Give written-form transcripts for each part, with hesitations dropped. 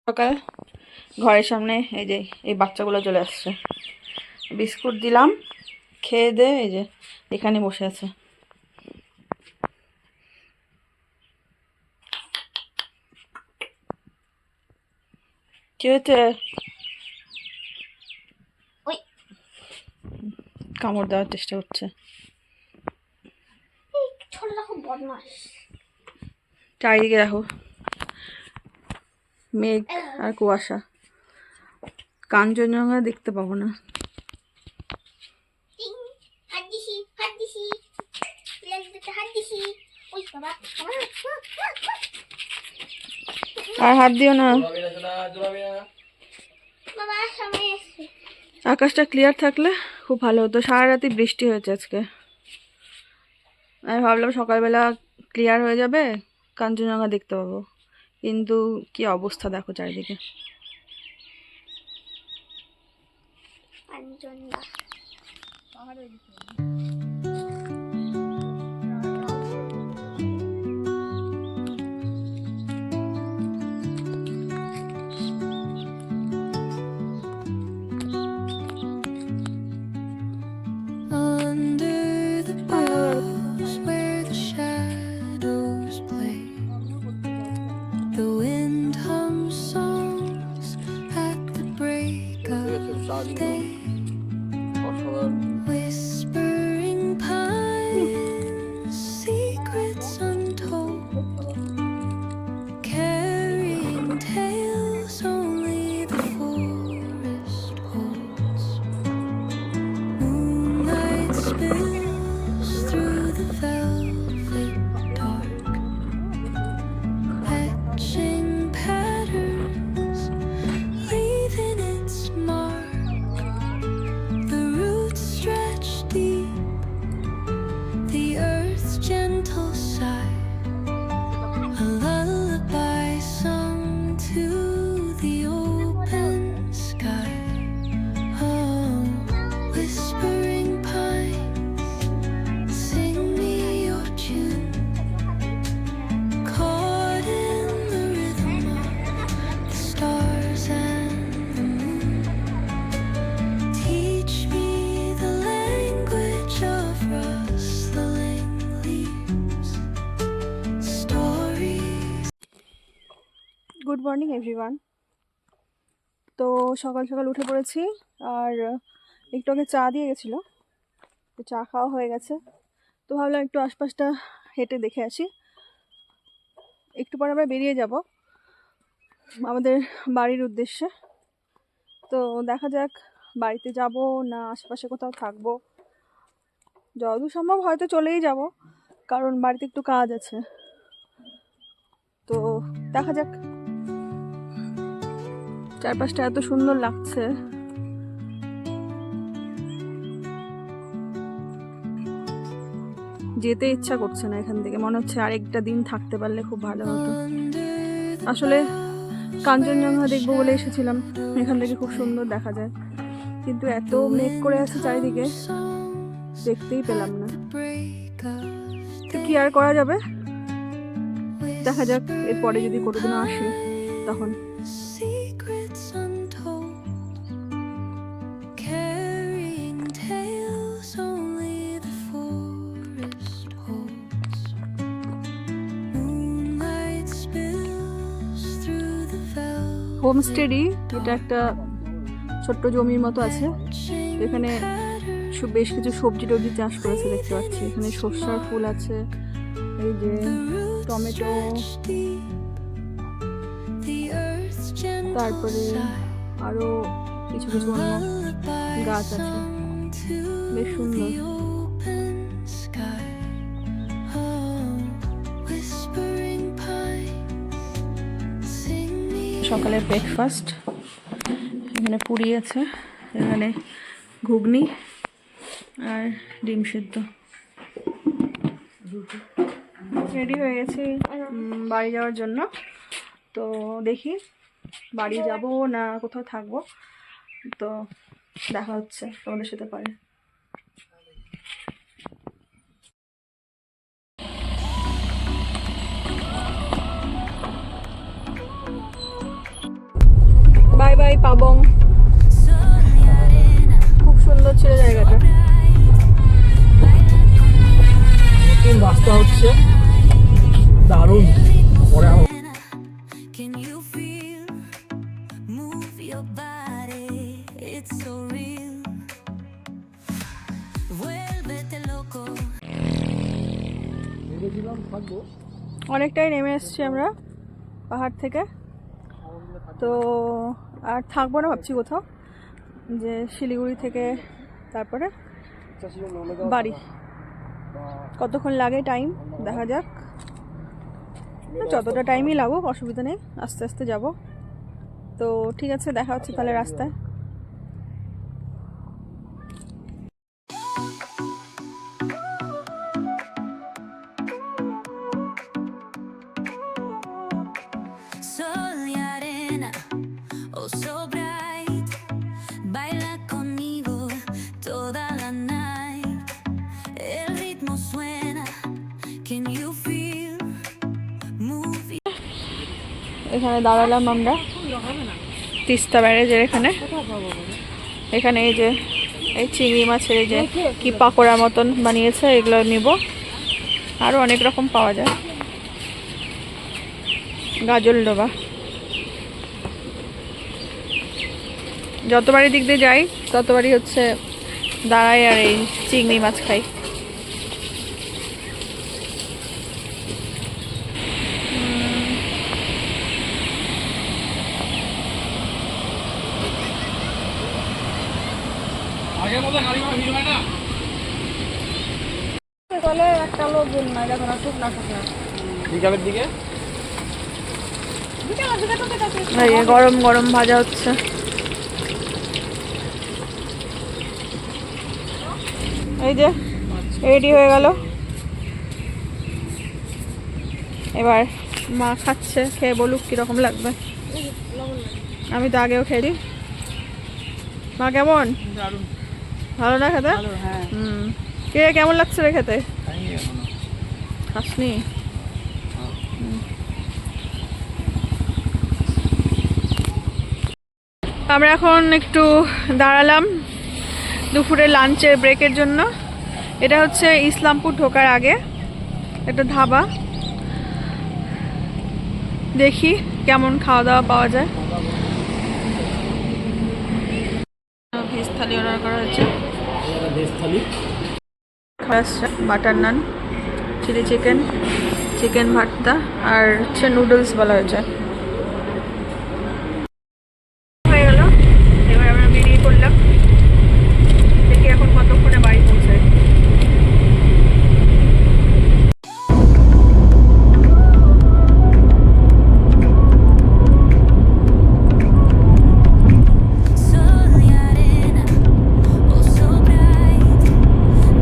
সকাল ঘরের সামনে এই যে এই বাচ্চাগুলো চলে আসছে, বিস্কুট দিলাম, খেয়ে দে এই যে এখানে বসে আছে। কি হয়েছে? কামড় দেওয়ার চেষ্টা করছে। চারিদিকে দেখো মেঘ আর কুয়াশা, কাঞ্চনজঙ্ঘা দেখতে পাবো না। আর হাত দিও না। আকাশটা ক্লিয়ার থাকলে খুব ভালো হতো। সারা রাতি বৃষ্টি হয়েছে আজকে। আমি ভাবলাম সকালবেলা ক্লিয়ার হয়ে যাবে, কাঞ্চনজঙ্ঘা দেখতে পাবো, কিন্তু কি অবস্থা দেখো চারিদিকে। Whispering pines, secrets untold, carrying tales only the forest holds. Moonlight spills through the velvet dark, etching patterns, leaving its mark. The roots stretch deep, the earth's gentle sigh, a lullaby sung to the open sky. Oh, whispering pines, sing me your tune, caught in the rhythm of the stars and the moon. Teach me the language of rustling leaves, stories. Good morning everyone. তো সকাল সকাল উঠে পড়েছি, আর একটু আগে চা দিয়ে গেছিলো, তো চা খাওয়া হয়ে গেছে। তো ভাবলাম একটু আশপাশটা হেঁটে দেখে আসি। একটু পরে আমরা বেরিয়ে যাব আমাদের বাড়ির উদ্দেশ্যে। তো দেখা যাক বাড়িতে যাব না আশেপাশে কোথাও থাকবো। যতদূর সম্ভব হয়তো চলেই যাব, কারণ বাড়িতে একটু কাজ আছে। তো দেখা যাক। চারপাশটা এত সুন্দর লাগছে, যেতে ইচ্ছা করছে না এখান থেকে। মনে হচ্ছে আরেকটা দিন থাকতে পারলে খুব ভালো হতো। আসলে কাঞ্চনজঙ্ঘা দেখবো বলে এসেছিলাম, এখান থেকে খুব সুন্দর দেখা যায়, কিন্তু এত মেঘ করে আছে চারিদিকে, দেখতেই পেলাম না। তো কি আর করা যাবে, দেখা যাক এরপরে যদি কোনোদিনও আসি তখন। Secrets untold, carrying tales only the forest holds. Moonlight spills through the velvet, হোমস্টেডি, এটা একটা ছোট্ট জমির মতো আছে, এখানে বেশ কিছু সবজি টবজি চাষ করেছে দেখতে পাচ্ছি। এখানে সর্ষার ফুল আছে, এই যে টমেটো, তারপরে আরো কিছু কিছু অন্য গাছ আছে, বেশ সুন্দর। সকালের ব্রেকফাস্ট, এখানে পুরি আছে, এখানে ঘুগনি আর ডিম সিদ্ধ। রেডি হয়ে গেছি বাড়ি যাওয়ার জন্য। তো দেখি বাড়ি যাব না কোথাও থাকবো, তো দেখা হচ্ছে তোমাদের সাথে পরে। এই পাবং, খুব সুন্দর ছিল জায়গাটা। নতুন রাস্তা হচ্ছে, দারুণ। পরে আবার Can you feel? Move your body, it's so real. Vuélvete loco. ভেবেছিলাম থাকবো, অনেকটাই নেমে এসেছি আমরা পাহাড় থেকে, তো আর থাকবো না ভাবছি কোথাও, যে শিলিগুড়ি থেকে তারপরে ইচ্ছা ছিল নামে দেওয়া বাড়ি। কতক্ষণ লাগে টাইম দেখা যাক, যতটা টাইমই লাগুক অসুবিধা নেই, আস্তে আস্তে যাব। তো ঠিক আছে, দেখা হচ্ছে তাহলে রাস্তায়। Sol y arena, oh so bright. Baila conmigo toda la night. El ritmo suena. Can you feel? Move. এখানে দাঁড়ালাম আমরা তিস্তা ব্যারেজের এখানে। এখানে এই যে এই চিংড়ি মাছের এই যে কি পাকোড়ার মতন বানিয়েছে, এগুলো নিব। আরও অনেক রকম পাওয়া যায়, গাজল ডোবা। যতবারই দিক দিয়ে যাই ততবারই হচ্ছে দাঁড়াই আর এই চিংড়ি মাছ খাই। আগের মতো গাড়ি ঘোড়া ভিড় হয় না। একটা লোক না দেখো না, শুকনা শুকনা বিকালের দিকে এই যে গরম গরম ভাজা হচ্ছে। এই যে রেডি হয়ে গেল, এবার মা খাচ্ছে, খেয়ে বলুক কিরকম লাগবে। আমি তো আগেও খেলি। মা কেমন? দারুণ, ভালো না খেতে? হ্যাঁ। কে কেমন লাগছে রে খেতে? খাসনি? আমরা এখন একটু দাঁড়ালাম দুপুরে লাঞ্চের ব্রেকের জন্য। এটা হচ্ছে ইসলামপুর ঢোকার আগে একটা ধাবা, দেখি কেমন খাওয়া দাওয়া পাওয়া যায়। ভেজ থালি অর্ডার করা হয়েছে, ভেজ থালি, বাটার নান, চিলি চিকেন, চিকেন ভর্তা আর হচ্ছে নুডলস বলা হয়েছে। হয়ে গেল, এবার আমরা বেরিয়ে পড়লাম। দেখি এখন কতক্ষণে বাড়ি পৌঁছায়। Sol y arena, oh so bright.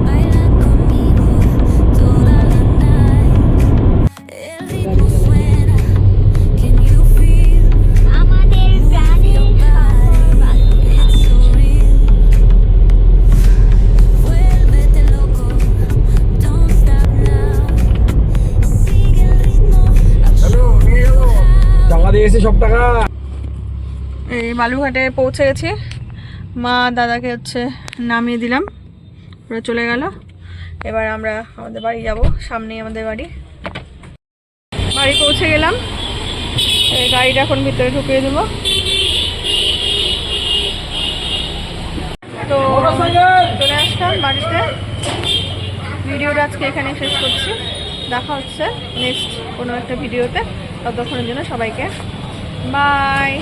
Baila conmigo toda la night. El ritmo suena. Can you feel? আমাদের প্রাণের It's so real. Vuélvete loco. Don't stop now. Sigue el ritmo. টাকা দিয়েছে সব টাকা। এই বালুঘাটে পৌঁছে গেছি, মা দাদাকে হচ্ছে নামিয়ে দিলাম, ওরা চলে গেল। এবার আমরা আমাদের বাড়ি যাব, সামনেই আমাদের বাড়ি। বাড়ি পৌঁছে গেলাম, এই গাড়িটা এখন ভিতরে ঢুকিয়ে দেবো। তো চলে আসলাম বাড়িতে। ভিডিওটা আজকে এখানে শেষ করছি, দেখা হচ্ছে নেক্সট কোনো একটা ভিডিওতে। ততক্ষণের জন্য সবাইকে বাই।